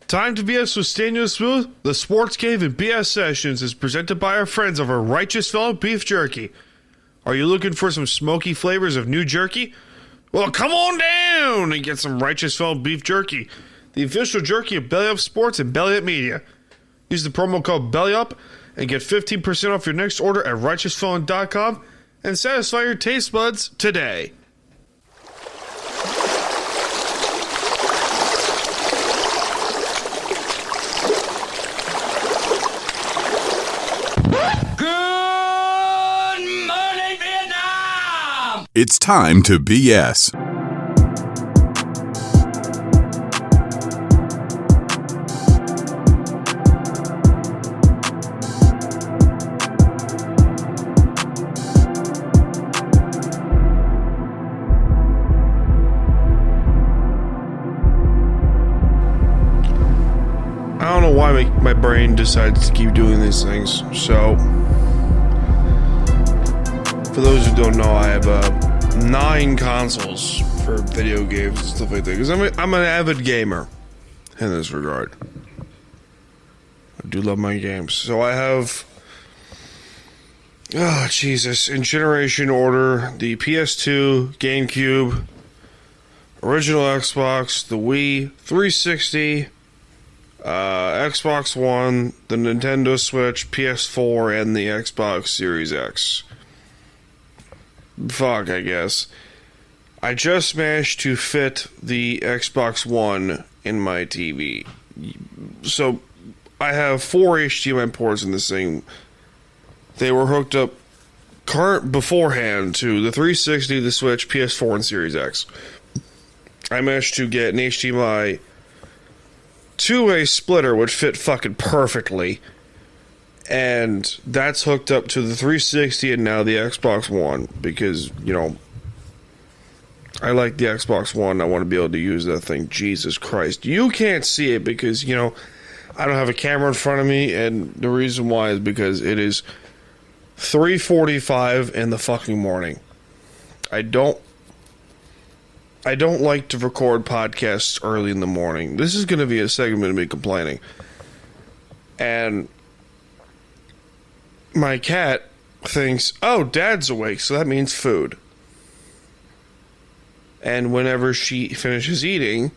Time to BS with Staniel Smooth. The Sports Cave and BS Sessions is presented by our friends over Righteous Fellow Beef Jerky. Are you looking for some smoky flavors of new jerky? Well, come on down and get some Righteous Fellow Beef Jerky, the official jerky of Belly Up Sports and Belly Up Media. Use the promo code BELLYUP and get 15% off your next order at righteousfellow.com and satisfy your taste buds today. It's time to BS. I don't know why my brain decides to keep doing these things. So, for those who don't know, I have 9 consoles for video games and stuff like that. Because I'm an avid gamer in this regard. I do love my games. So I have, oh Jesus, in generation order, the PS2, GameCube, original Xbox, the Wii, 360, Xbox One, the Nintendo Switch, PS4, and the Xbox Series X. Fuck, I guess. I just managed to fit the Xbox One in my TV. So, I have 4 HDMI ports in this thing. They were hooked up beforehand to the 360, the Switch, PS4, and Series X. I managed to get an HDMI two-way splitter which fit fucking perfectly, and that's hooked up to the 360 and now the Xbox One because, you know, I like the Xbox One. I want to be able to use that thing. Jesus Christ. You can't see it because, you know, I don't have a camera in front of me, and the reason why is because it is 3:45 in the fucking morning. I don't like to record podcasts early in the morning. This is going to be a segment of me complaining. And my cat thinks, oh, Dad's awake, so that means food. And whenever she finishes eating,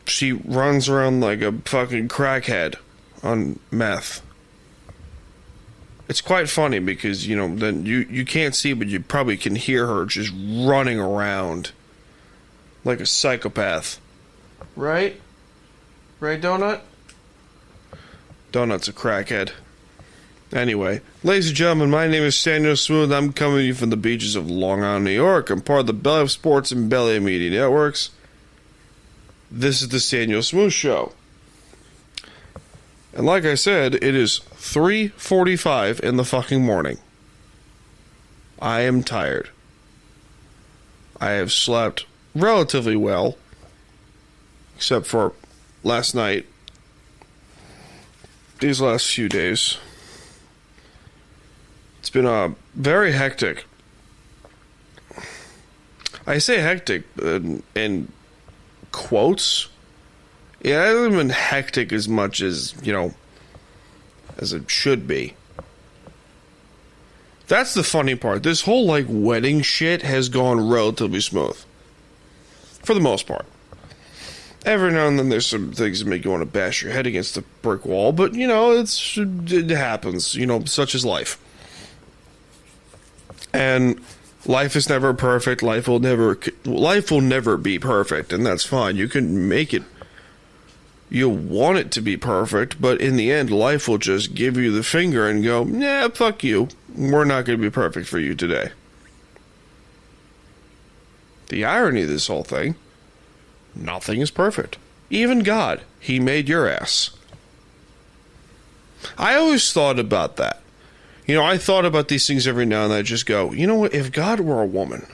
she runs around like a fucking crackhead on meth. It's quite funny because, you know, then you can't see, but you probably can hear her just running around like a psychopath. Right? Right, Donut? Donut's a crackhead. Anyway, ladies and gentlemen, my name is Staniel Smooth. I'm coming to you from the beaches of Long Island, New York. I'm part of the Belly Up Sports and Belly Up Media Networks. This is the Staniel Smooth Show. And like I said, it is 3:45 in the fucking morning. I am tired. I have slept relatively well, except for last night. These last few days. It's been very hectic. I say hectic in quotes. Yeah, it hasn't been hectic as much as, you know, as it should be. That's the funny part. This whole, like, wedding shit has gone relatively smooth. For the most part. Every now and then there's some things that make you want to bash your head against a brick wall, but, you know, it happens. You know, such is life. And life is never perfect. Life will never be perfect, and that's fine. You can make it. You want it to be perfect, but in the end, life will just give you the finger and go, nah, fuck you. We're not going to be perfect for you today. The irony of this whole thing, nothing is perfect. Even God, He made your ass. I always thought about that. You know, I thought about these things every now and then. I just go, you know what, if God were a woman,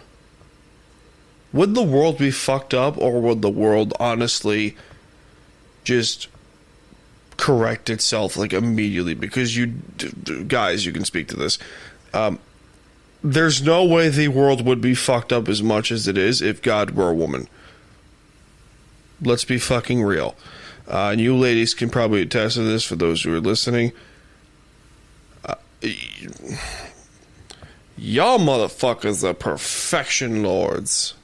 would the world be fucked up, or would the world honestly just correct itself like immediately? Because you guys, you can speak to this. There's no way the world would be fucked up as much as it is if God were a woman. Let's be fucking real. And you ladies can probably attest to this for those who are listening. Y'all motherfuckers are perfection lords.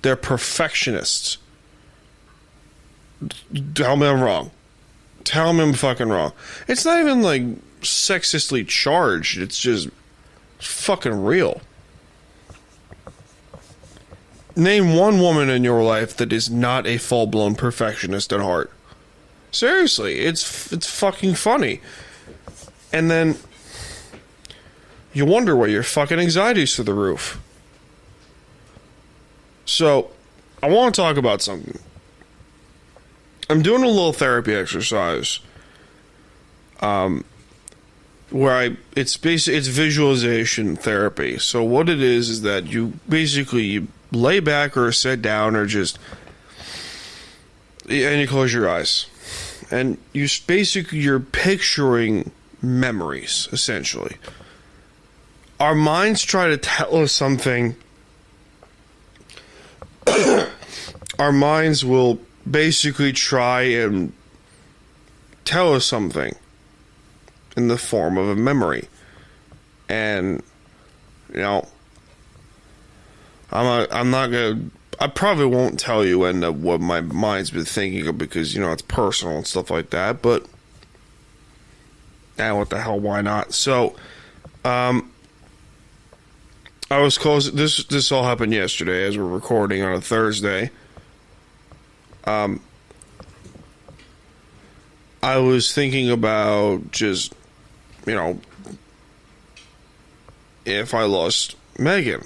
They're perfectionists. Tell me I'm wrong. Tell me I'm fucking wrong. It's not even like sexistly charged. It's just fucking real. Name one woman in your life that is not a full-blown perfectionist at heart. Seriously, it's fucking funny. And then you wonder why your fucking anxiety's through the roof. So, I want to talk about something. I'm doing a little therapy exercise. Where it's visualization therapy. So what it is that you lay back or sit down or and you close your eyes. And you're picturing memories, essentially. Our minds try to tell us something. Our minds will basically try and tell us something in the form of a memory. And, I probably won't tell you what my mind's been thinking of because, it's personal and stuff like that, but, what the hell, why not? So, I was close, this all happened yesterday as we're recording on a Thursday. I was thinking about just, if I lost Megan.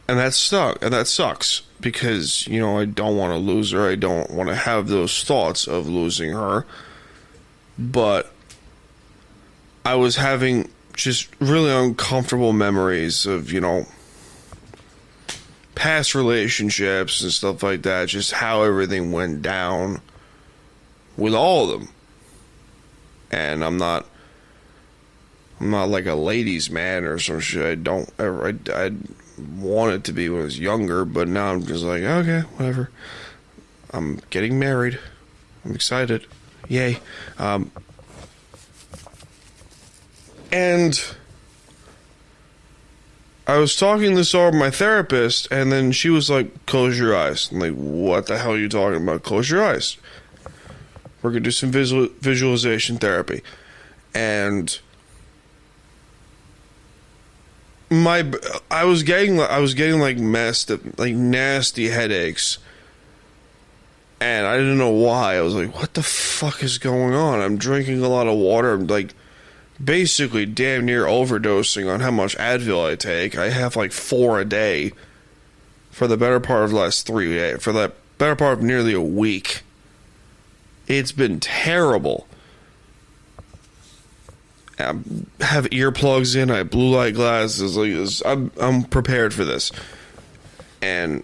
And that sucks because, I don't want to lose her. I don't want to have those thoughts of losing her. But I was having just really uncomfortable memories of, past relationships and stuff like that, just how everything went down with all of them. And I'm not like a ladies' man or some shit. I wanted to be when I was younger, but now I'm just like, okay, whatever. I'm getting married. I'm excited. Yay. And I was talking this over with my therapist, and then she was like, close your eyes. I'm like, what the hell are you talking about? Close your eyes. We're going to do some visualization therapy. And I was getting like messed up, like nasty headaches. And I didn't know why. I was like, what the fuck is going on? I'm drinking a lot of water. I'm like basically damn near overdosing on how much Advil I take. I have like 4 a day for the better part of the last 3 days. For the better part of nearly a week. It's been terrible. I have earplugs in. I have blue light glasses. I'm prepared for this, and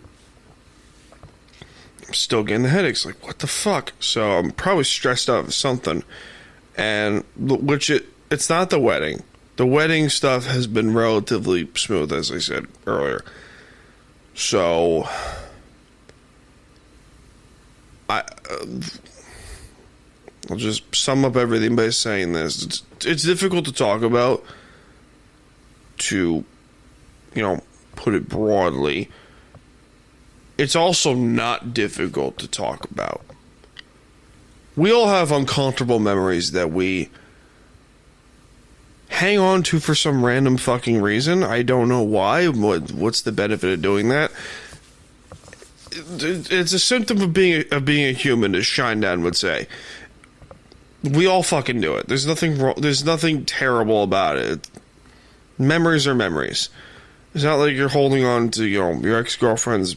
I'm still getting the headaches. Like, what the fuck? So I'm probably stressed out of something, and it's not the wedding. The wedding stuff has been relatively smooth, as I said earlier. So I'll just sum up everything by saying this. It's difficult to talk about, to, put it broadly. It's also not difficult to talk about. We all have uncomfortable memories that we hang on to for some random fucking reason. I don't know why. What's the benefit of doing that? It's a symptom of being a human, as Shinedown would say. We all fucking do it. There's nothing wrong. There's nothing terrible about it. Memories are memories. It's not like you're holding on to, your ex-girlfriend's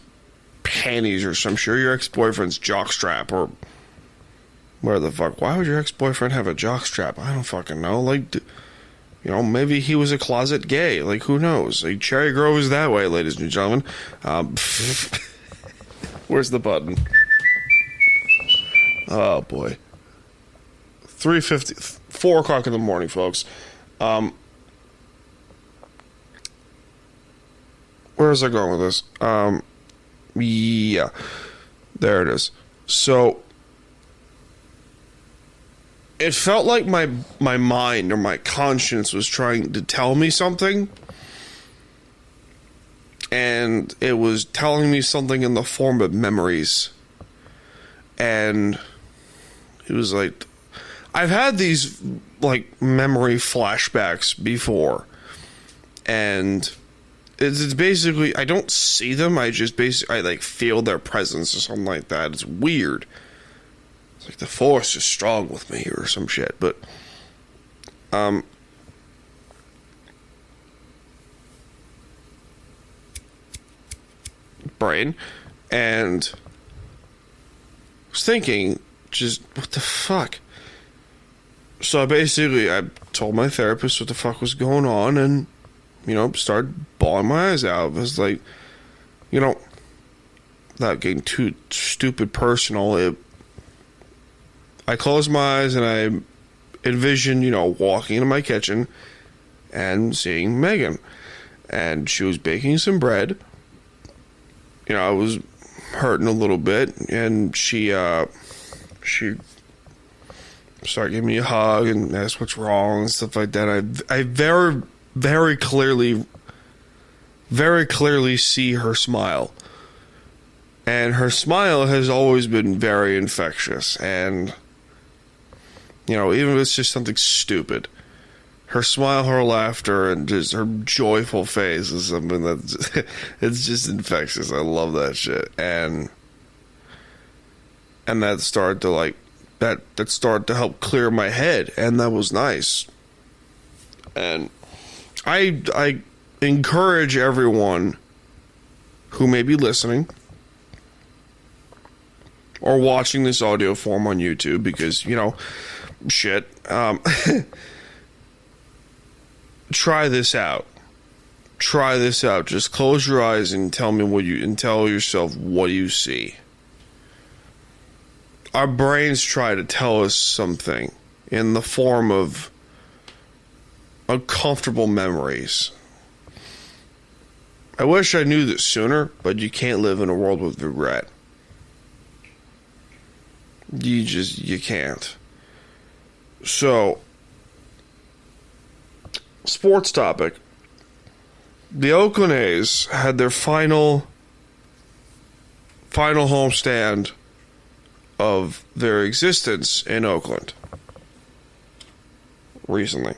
panties or some shit, your ex-boyfriend's jockstrap or where the fuck. Why would your ex-boyfriend have a jockstrap? I don't fucking know. Like, maybe he was a closet gay. Like, who knows? Like, Cherry Grove is that way, ladies and gentlemen. Where's the button? Oh, boy. 3:50, 4 o'clock in the morning, folks. where was I going with this? Yeah, there it is. So it felt like my mind or my conscience was trying to tell me something, and it was telling me something in the form of memories. And it was like, I've had these like memory flashbacks before, and it's basically, I don't see them, I just basically, I like feel their presence or something like that. It's weird. It's like the force is strong with me or some shit. But brain, and I was thinking, just what the fuck. So I told my therapist what the fuck was going on, and started bawling my eyes out. It was like, without getting too stupid personal, I closed my eyes and I envisioned, walking into my kitchen and seeing Megan. And she was baking some bread. I was hurting a little bit, and she started giving me a hug and asked what's wrong and stuff like that. I very, very clearly see her smile. And her smile has always been very infectious. And, even if it's just something stupid, her smile, her laughter, and just her joyful face is something that's it's just infectious. I love that shit. And that started to that started to help clear my head, and that was nice. And I encourage everyone who may be listening or watching this audio form on YouTube, because shit, try this out. Just close your eyes and tell yourself what you see. Our brains try to tell us something in the form of uncomfortable memories. I wish I knew this sooner, but you can't live in a world with regret. You can't. So, sports topic. The Oakland A's had their final homestand of their existence in Oakland recently.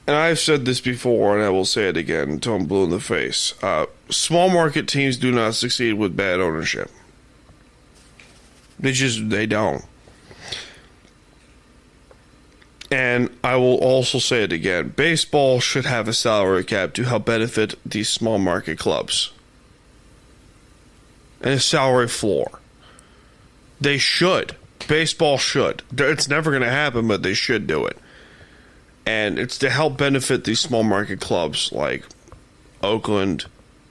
And I've said this before, and I will say it again until I'm blue in the face. Small market teams do not succeed with bad ownership. They don't. And I will also say it again. Baseball should have a salary cap to help benefit these small market clubs. And a salary floor. They should. Baseball should. It's never going to happen, but they should do it. And it's to help benefit these small market clubs like Oakland,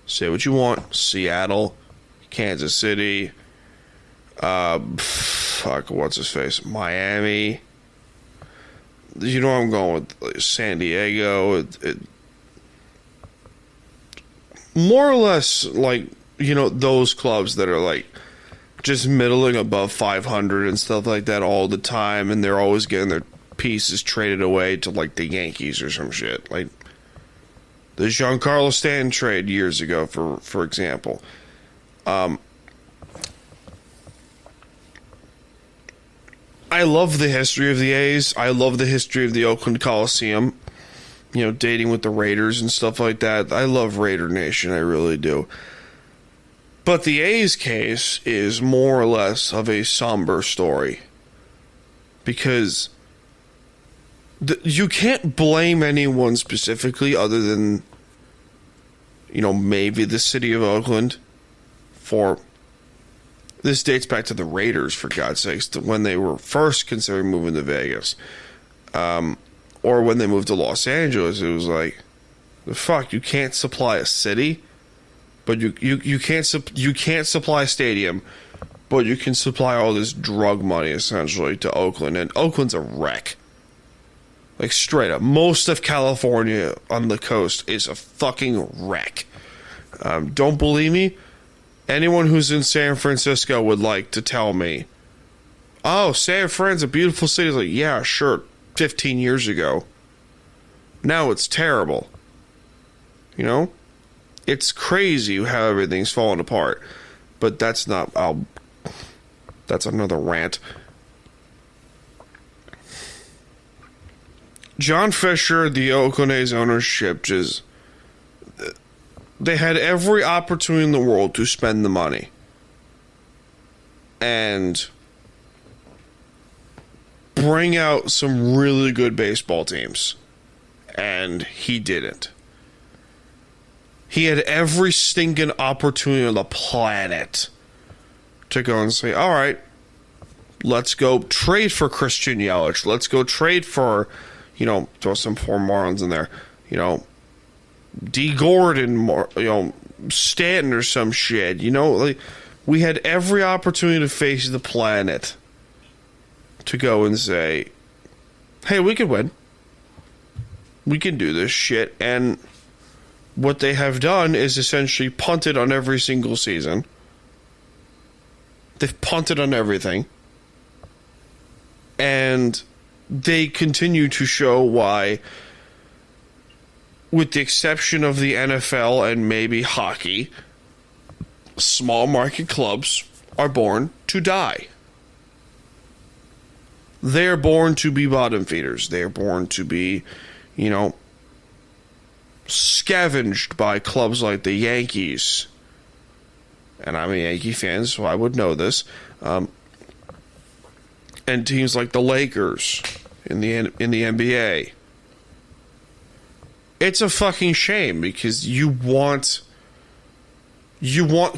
say what you want, Seattle, Kansas City, what's his face, Miami. I'm going with San Diego. More or less like, those clubs that are like just middling above 500 and stuff like that all the time, and they're always getting their pieces traded away to like the Yankees or some shit. Like the Giancarlo Stanton trade years ago, for example. I love the history of the A's. I love the history of the Oakland Coliseum, dating with the Raiders and stuff like that. I love Raider Nation, I really do. But the A's case is more or less of a somber story, because you can't blame anyone specifically other than, maybe the city of Oakland for... This dates back to the Raiders, for God's sakes, to when they were first considering moving to Vegas. Or when they moved to Los Angeles, it was like, the fuck, you can't supply a city, but you can't supply a stadium, but you can supply all this drug money, essentially, to Oakland. And Oakland's a wreck. Like, straight up. Most of California on the coast is a fucking wreck. Don't believe me? Anyone who's in San Francisco would like to tell me, oh, San Fran's a beautiful city. It's like, yeah, sure, 15 years ago. Now it's terrible. You know? It's crazy how everything's falling apart. But that's not... that's another rant. John Fisher, the Oakland A's ownership, just... they had every opportunity in the world to spend the money. And bring out some really good baseball teams. And he didn't. He had every stinking opportunity on the planet to go and say, all right, let's go trade for Christian Yelich. Let's go trade for, you know, throw some poor Marlins in there, you know, D. Gordon, you know, Stanton or some shit. You know, like, we had every opportunity to face the planet to go and say, hey, we can win. We can do this shit. And what they have done is essentially punted on every single season. They've punted on everything. And they continue to show why, with the exception of the NFL and maybe hockey, small market clubs are born to die. They're born to be bottom feeders. They're born to be, you know, scavenged by clubs like the Yankees. And I'm a Yankee fan, so I would know this. And teams like the Lakers in the NBA. It's a fucking shame because you want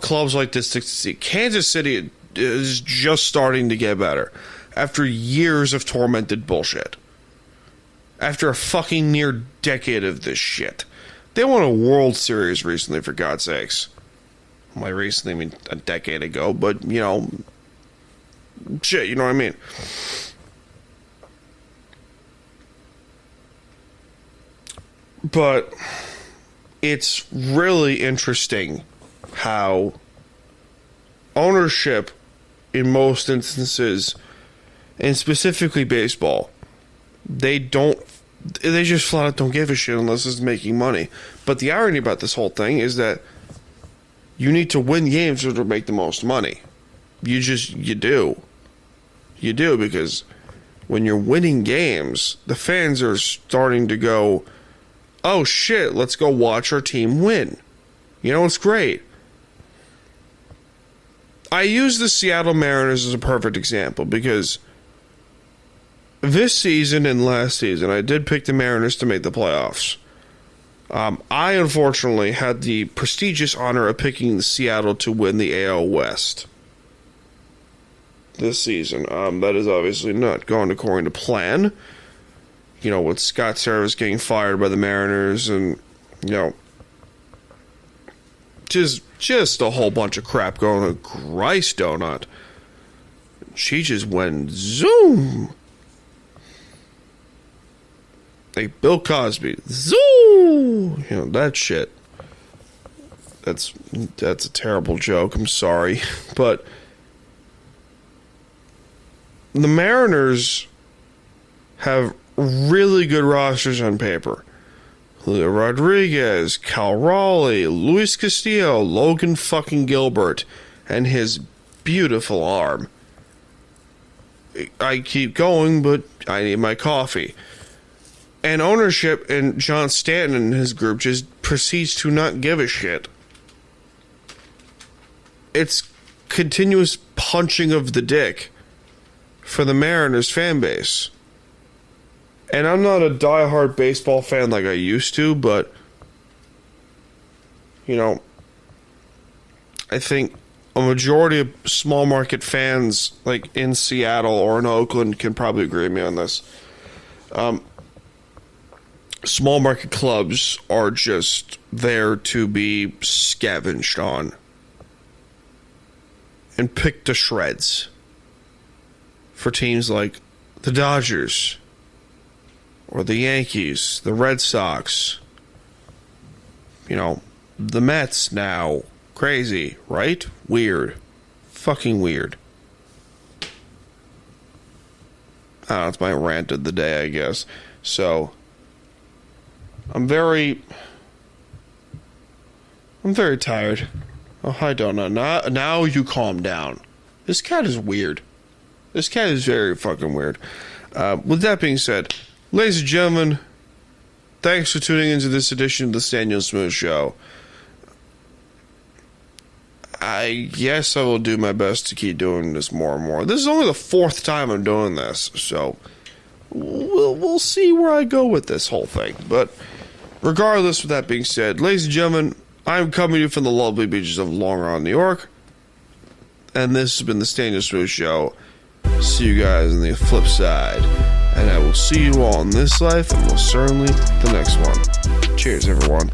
clubs like this to succeed. Kansas City is just starting to get better after years of tormented bullshit. After a fucking near decade of this shit. They won a World Series recently, for God's sakes. By recently, I mean a decade ago, but, you know, shit, you know what I mean? But it's really interesting how ownership, in most instances, and specifically baseball, they just flat out don't give a shit unless it's making money. But the irony about this whole thing is that you need to win games to make the most money. You do. You do, because when you're winning games, the fans are starting to go, oh shit, let's go watch our team win. You know, it's great. I use the Seattle Mariners as a perfect example because this season and last season, I did pick the Mariners to make the playoffs. I, unfortunately, had the prestigious honor of picking Seattle to win the AL West this season. That is obviously not going according to plan. You know, with Scott Servais getting fired by the Mariners and, you know, just a whole bunch of crap going on. Christ donut. She just went zoom. Like Bill Cosby. Zoom! You know, that shit. That's a terrible joke. I'm sorry. But the Mariners have really good rosters on paper. Julio Rodriguez, Cal Raleigh, Luis Castillo, Logan fucking Gilbert, and his beautiful arm. I keep going, but I need my coffee. And ownership and John Stanton and his group just proceeds to not give a shit. It's continuous punching of the dick for the Mariners fan base. And I'm not a diehard baseball fan like I used to, but, you know, I think a majority of small market fans, like in Seattle or in Oakland, can probably agree with me on this. Small market clubs are just there to be scavenged on and picked to shreds for teams like the Dodgers or the Yankees, the Red Sox, you know, the Mets now. Crazy, right? Weird. Fucking weird. That's my rant of the day, I guess. So, I'm very tired. Oh, hi, Donut. Now you calm down. This cat is weird. This cat is very fucking weird. With that being said, ladies and gentlemen, thanks for tuning into this edition of the Staniel Smooth Show. I guess I will do my best to keep doing this more and more. This is only the 4th time I'm doing this, so we'll see where I go with this whole thing. But regardless, with that being said, ladies and gentlemen, I'm coming to you from the lovely beaches of Long Island, New York, and this has been the Staniel Smooth Show. See you guys on the flip side, and I will see you all in this life, and most certainly the next one. Cheers, everyone.